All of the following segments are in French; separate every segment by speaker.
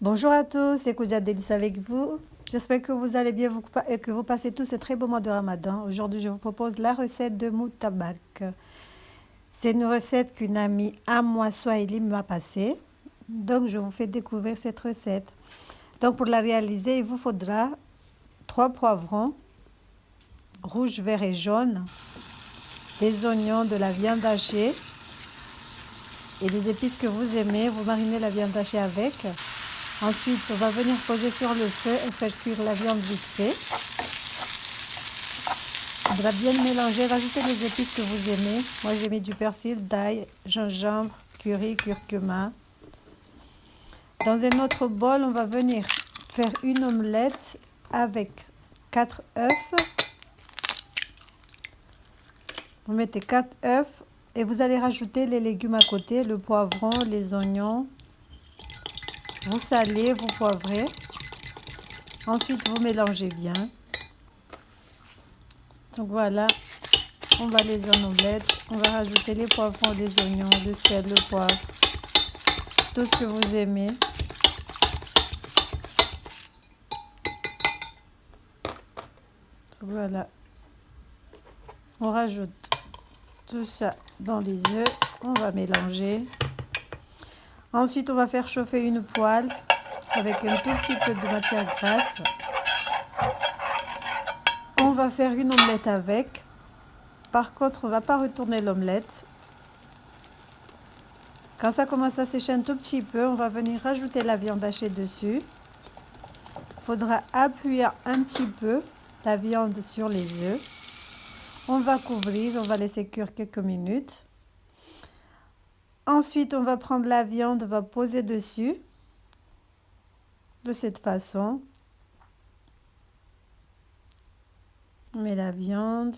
Speaker 1: Bonjour à tous, c'est Koudia Délice avec vous. J'espère que vous allez bien et que vous passez tous un très beau mois de Ramadan. Aujourd'hui, je vous propose la recette de moutabak. C'est une recette qu'une amie à moi, Swahili, m'a passée. Donc, je vous fais découvrir cette recette. Donc, pour la réaliser, il vous faudra 3 poivrons, rouge, vert et jaune, des oignons, de la viande hachée et des épices que vous aimez. Vous marinez la viande hachée avec. Ensuite, on va venir poser sur le feu et faire cuire la viande vite fait. On va bien mélanger, rajouter les épices que vous aimez. Moi, j'ai mis du persil, d'ail, gingembre, curry, curcuma. Dans un autre bol, on va venir faire une omelette avec 4 œufs. Vous mettez 4 œufs et vous allez rajouter les légumes à côté, le poivron, les oignons. Vous salez, vous poivrez. Ensuite, vous mélangez bien. Donc voilà, on va les omelettes. On va rajouter les poivrons, les oignons, le sel, le poivre, tout ce que vous aimez. Voilà, on rajoute tout ça dans les œufs, on va mélanger. Ensuite, on va faire chauffer une poêle avec un tout petit peu de matière grasse. On va faire une omelette avec. Par contre, on ne va pas retourner l'omelette. Quand ça commence à sécher un tout petit peu, on va venir rajouter la viande hachée dessus. Il faudra appuyer un petit peu la viande sur les œufs. On va couvrir, on va laisser cuire quelques minutes. Ensuite, on va prendre la viande, on va poser dessus, de cette façon. On met la viande,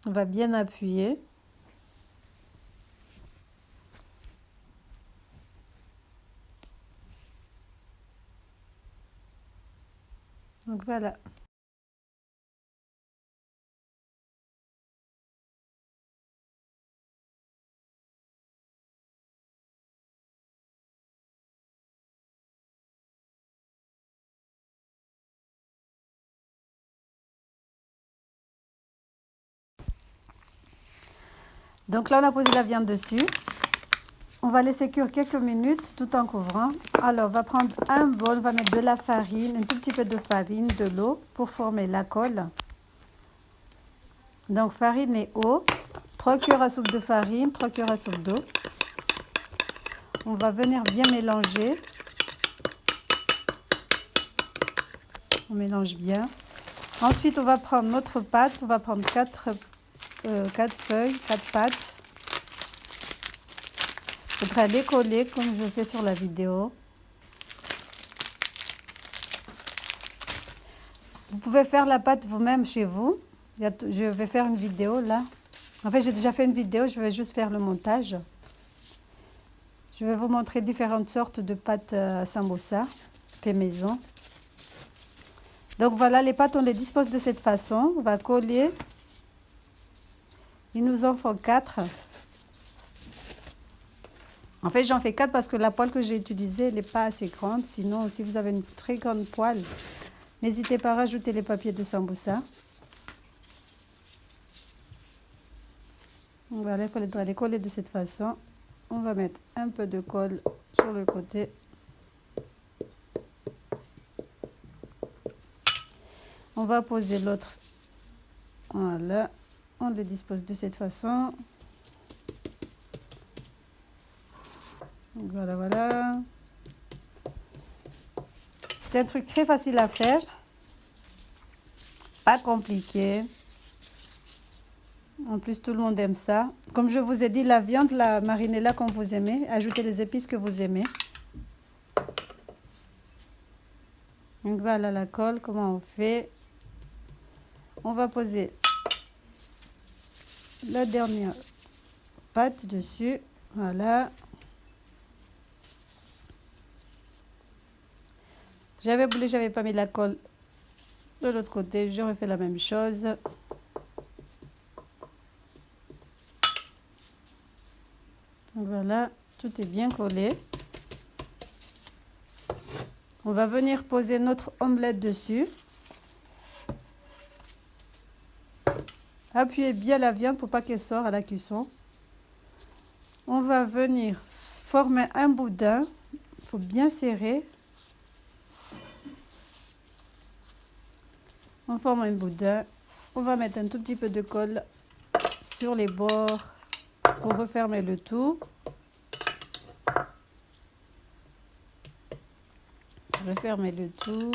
Speaker 1: on va bien appuyer. Donc voilà. Donc là, on a posé la viande dessus. On va laisser cuire quelques minutes tout en couvrant. Alors, on va prendre un bol, on va mettre de la farine, un tout petit peu de farine, de l'eau pour former la colle. Donc, farine et eau. 3 cuillères à soupe de farine, 3 cuillères à soupe d'eau. On va venir bien mélanger. On mélange bien. Ensuite, on va prendre notre pâte. On va prendre 4 feuilles, 4 pâtes. Il faudra les coller comme je fais sur la vidéo. Vous pouvez faire la pâte vous-même chez vous. Je vais faire une vidéo là. En fait, j'ai déjà fait une vidéo, je vais juste faire le montage. Je vais vous montrer différentes sortes de pâtes à sambosa, fait maison. Donc voilà, les pâtes, on les dispose de cette façon. On va coller. Il nous en faut 4. En fait, j'en fais 4 parce que la poêle que j'ai utilisée n'est pas assez grande. Sinon, si vous avez une très grande poêle, n'hésitez pas à rajouter les papiers de sambusa. Voilà, il faudra les coller de cette façon. On va mettre un peu de colle sur le côté. On va poser l'autre. Voilà, on les dispose de cette façon. Voilà, voilà. C'est un truc très facile à faire. Pas compliqué. En plus, tout le monde aime ça. Comme je vous ai dit, la viande, la marinez là comme vous aimez. Ajoutez les épices que vous aimez. Donc voilà la colle, comment on fait. On va poser la dernière pâte dessus. Voilà. J'avais voulu, j'avais pas mis la colle de l'autre côté. Je refais la même chose. Voilà, tout est bien collé. On va venir poser notre omelette dessus. Appuyez bien la viande pour pas qu'elle sorte à la cuisson. On va venir former un boudin. Il faut bien serrer. On forme un boudin. On va mettre un tout petit peu de colle sur les bords pour refermer le tout. Refermer le tout.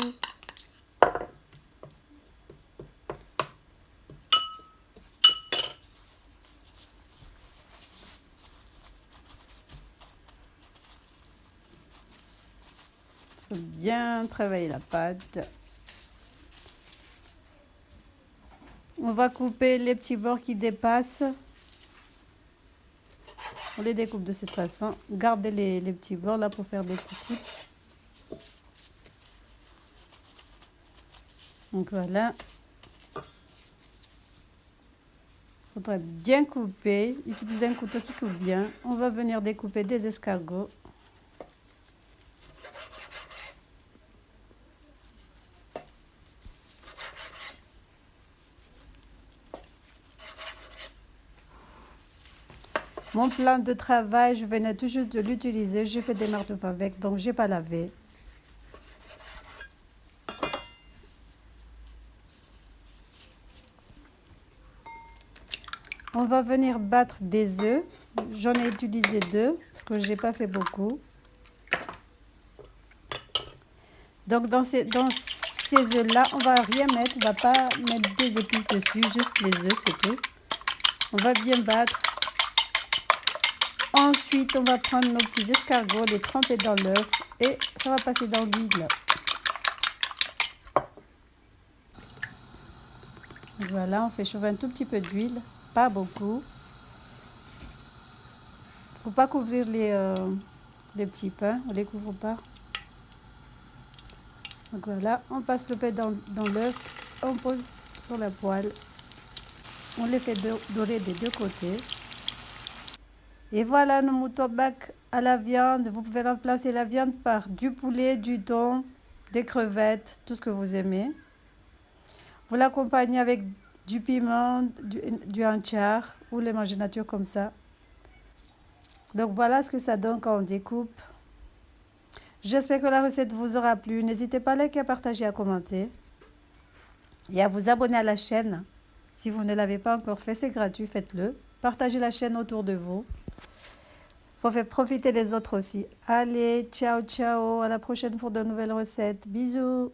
Speaker 1: Faut bien travailler la pâte. On va couper les petits bords qui dépassent. On les découpe de cette façon. Gardez les petits bords là pour faire des petits chips. Donc voilà. Il faudra bien couper. Utilisez un couteau qui coupe bien. On va venir découper des escargots. Mon plan de travail, je venais tout juste de l'utiliser. J'ai fait des marteaux avec, donc j'ai pas lavé. On va venir battre des œufs. J'en ai utilisé 2 parce que j'ai pas fait beaucoup. Donc dans ces œufs-là, on va rien mettre. On va pas mettre des épices dessus, juste les œufs, c'est tout. On va bien battre. Ensuite, on va prendre nos petits escargots, les tremper dans l'œuf et ça va passer dans l'huile. Voilà, on fait chauffer un tout petit peu d'huile, pas beaucoup. Faut pas couvrir les petits pains, on les couvre pas. Donc voilà, on passe le pain dans l'œuf, on pose sur la poêle. On les fait dorer des deux côtés. Et voilà nos moutobak à la viande. Vous pouvez remplacer la viande par du poulet, du thon, des crevettes, tout ce que vous aimez. Vous l'accompagnez avec du piment, du hanchar ou les manger nature comme ça. Donc voilà ce que ça donne quand on découpe. J'espère que la recette vous aura plu. N'hésitez pas à liker, à partager, à commenter. Et à vous abonner à la chaîne. Si vous ne l'avez pas encore fait, c'est gratuit, faites-le. Partagez la chaîne autour de vous. Faut faire profiter les autres aussi. Allez, ciao, ciao. À la prochaine pour de nouvelles recettes. Bisous.